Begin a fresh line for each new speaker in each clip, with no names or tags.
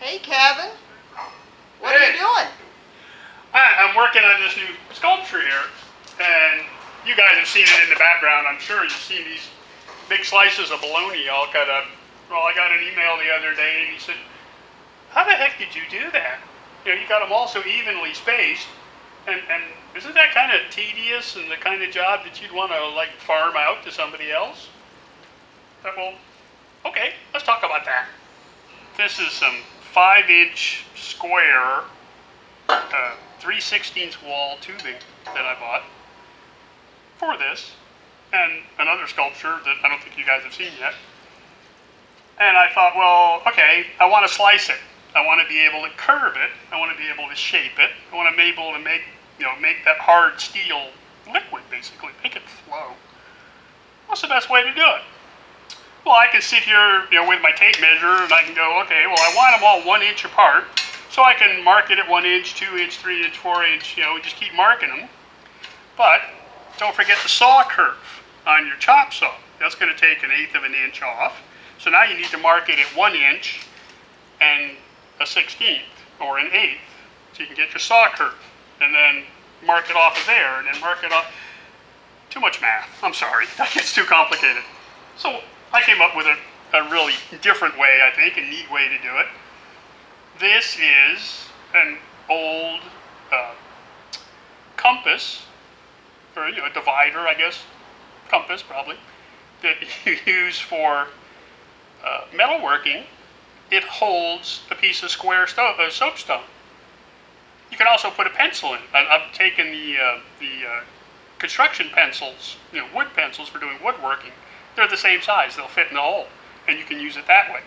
Hey, Kevin. What are you doing?
I'm working on this new sculpture here, and you guys have seen it in the background. I'm sure you've seen these big slices of bologna all cut up. Well, I got an email the other day, and he said, "How the heck did you do that? You got them all so evenly spaced, and isn't that kind of tedious and the kind of job that you'd want to like farm out to somebody else?" I thought, well, okay, let's talk about that. This is some 5-inch square 3/16 wall tubing that I bought for this, and another sculpture that I don't think you guys have seen yet. And I thought, well, okay, I want to slice it. I want to be able to curve it. I want to be able to shape it. I want to be able to make that hard steel liquid, basically, make it flow. What's the best way to do it? Well, I can sit here, with my tape measure, and I can go, okay, well, I want them all 1 inch apart, so I can mark it at 1 inch, 2 inch, 3 inch, 4 inch, just keep marking them. But don't forget the saw curve on your chop saw. That's going to take 1/8 of an inch off. So now you need to mark it at 1 inch and 1/16 or 1/8, so you can get your saw curve, and then mark it off of there, and then mark it off. Too much math. I'm sorry. That gets too complicated. So I came up with a really different way, I think, a neat way to do it. This is an old compass, or a divider, I guess, compass probably, that you use for metalworking. It holds a piece of square soapstone. You can also put a pencil in. I've taken the construction pencils, wood pencils for doing woodworking. They're the same size. They'll fit in the hole, and you can use it that way.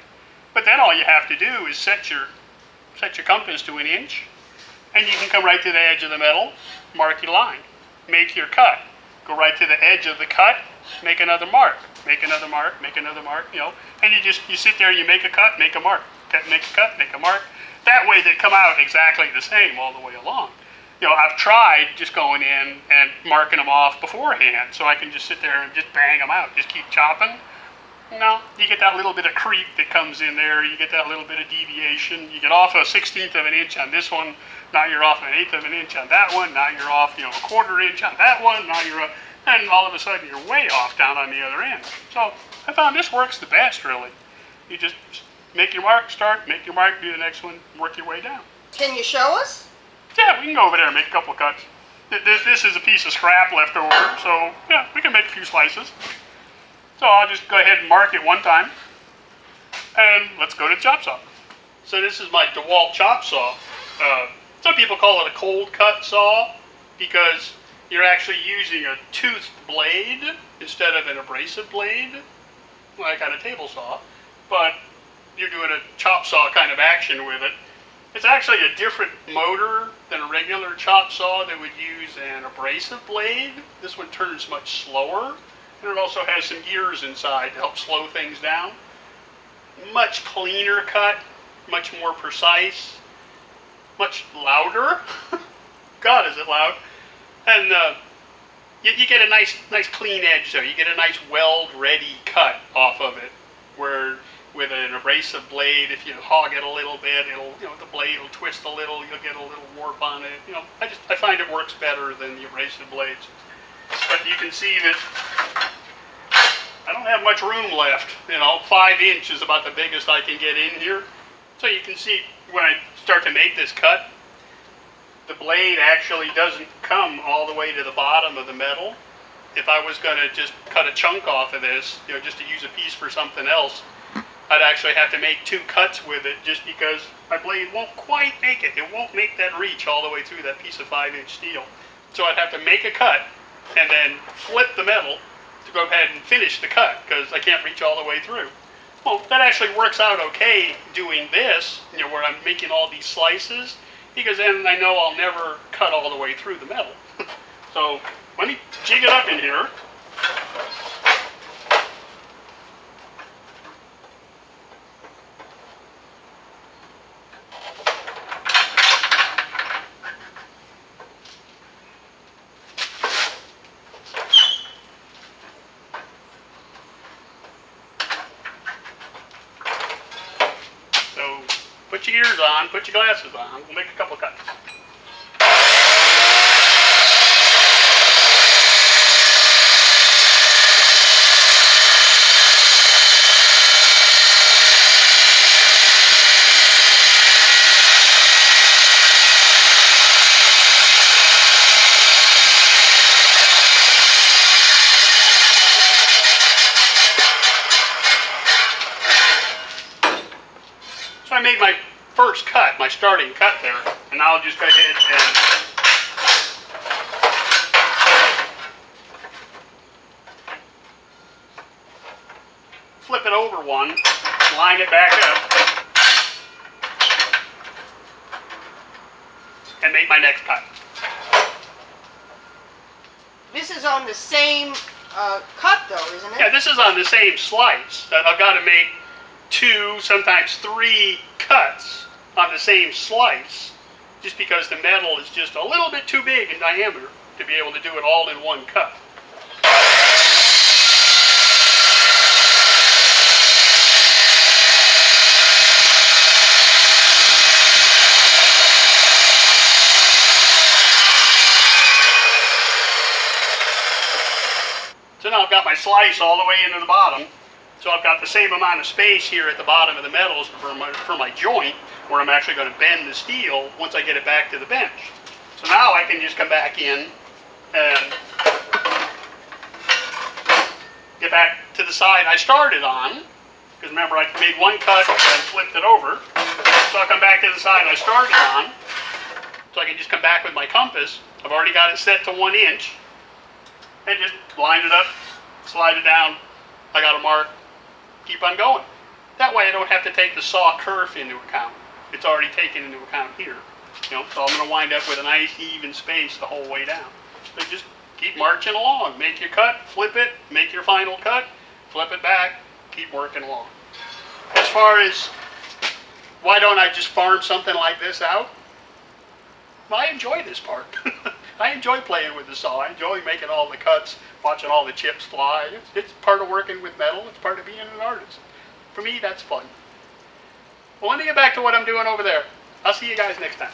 But then all you have to do is set your compass to 1 inch, and you can come right to the edge of the metal, mark your line, make your cut, go right to the edge of the cut, make another mark, make another mark, make another mark, and you sit there, you make a cut, make a mark, make a cut, make a mark. That way they come out exactly the same all the way along. I've tried just going in and marking them off beforehand, so I can just sit there and just bang them out, just keep chopping. No, you get that little bit of creep that comes in there, you get that little bit of deviation, you get off 1/16 of an inch on this one, now you're off 1/8 of an inch on that one, now you're off 1/4 inch on that one, now you're and all of a sudden you're way off down on the other end. So I found this works the best, really. You just make your mark, start, make your mark, do the next one, work your way down.
Can you show us?
Yeah, we can go over there and make a couple of cuts. This is a piece of scrap left over, so yeah, we can make a few slices. So I'll just go ahead and mark it one time, and let's go to the chop saw. So this is my DeWalt chop saw. Some people call it a cold cut saw because you're actually using a toothed blade instead of an abrasive blade, like on a table saw, but you're doing a chop saw kind of action with it. It's actually a different motor than a regular chop saw that would use an abrasive blade. This one turns much slower, and it also has some gears inside to help slow things down. Much cleaner cut, much more precise, much louder. God, is it loud. And you get a nice clean edge there. You get a nice weld-ready cut off of it, where with an abrasive blade, if you hog it a little bit, it'll the blade will twist a little. You'll get a little warp on it. I find it works better than the abrasive blades. But you can see that I don't have much room left. 5 inch is about the biggest I can get in here. So you can see when I start to make this cut, the blade actually doesn't come all the way to the bottom of the metal. If I was going to just cut a chunk off of this, just to use a piece for something else, I'd actually have to make 2 cuts with it just because my blade won't quite make it. It won't make that reach all the way through that piece of 5-inch steel. So I'd have to make a cut and then flip the metal to go ahead and finish the cut because I can't reach all the way through. Well, that actually works out okay doing this, where I'm making all these slices, because then I know I'll never cut all the way through the metal. So let me jig it up in here. put your ears on, put your glasses on. We'll make a couple cuts. So I made my first cut, my starting cut there, and now I'll just go ahead and flip it over one, line it back up, and make my next cut.
This is on the same cut though, isn't it?
Yeah, this is on the same slice. I've got to make 2, sometimes 3 cuts on the same slice, just because the metal is just a little bit too big in diameter to be able to do it all in one cut. So now I've got my slice all the way into the bottom. So I've got the same amount of space here at the bottom of the metals for my joint, where I'm actually going to bend the steel once I get it back to the bench. So now I can just come back in and get back to the side I started on, because remember I made one cut and flipped it over. So I'll come back to the side I started on, so I can just come back with my compass. I've already got it set to 1 inch, and just line it up, slide it down. I got a mark. Keep on going. That way I don't have to take the saw kerf into account. It's already taken into account here. So I'm going to wind up with a nice even space the whole way down. So just keep marching along. Make your cut, flip it, make your final cut, flip it back, keep working along. As far as why don't I just farm something like this out? Well, I enjoy this part. I enjoy playing with the saw. I enjoy making all the cuts, watching all the chips fly. It's part of working with metal. It's part of being an artist. For me, that's fun. Well, let me get back to what I'm doing over there. I'll see you guys next time.